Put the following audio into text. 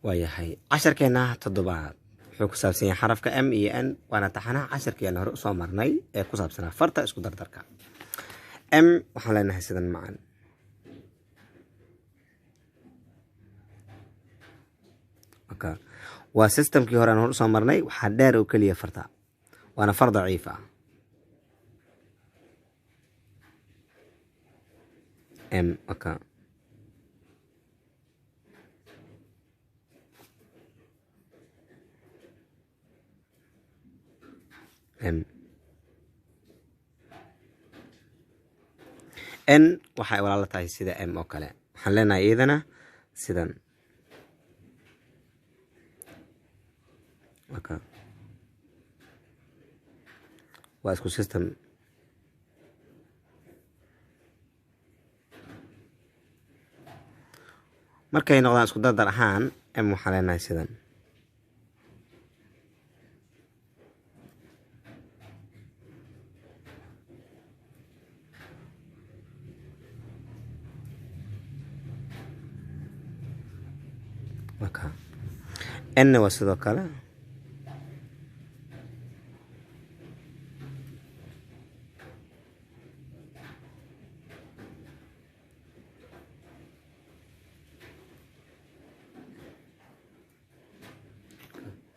waayahay casharkeena toddobaad wuxuu ku saabsan yahay xarafka m iyo n waana taxanaha casharkeena hore usoo marnay ee ku saabsanaa farta isku dardarka m waxaan leenahay sidan macaan waa systemkii hore aan hore usoo marnay waxaa dheer oo keliya farta waana far daciif ah m m n waxay walaalo tahay sida m oo kale waxaan leenahay iyadana sidan waa isku system markay noqdaan isku dardar ahaan m waxaan leenahay sidan n waa sidoo kale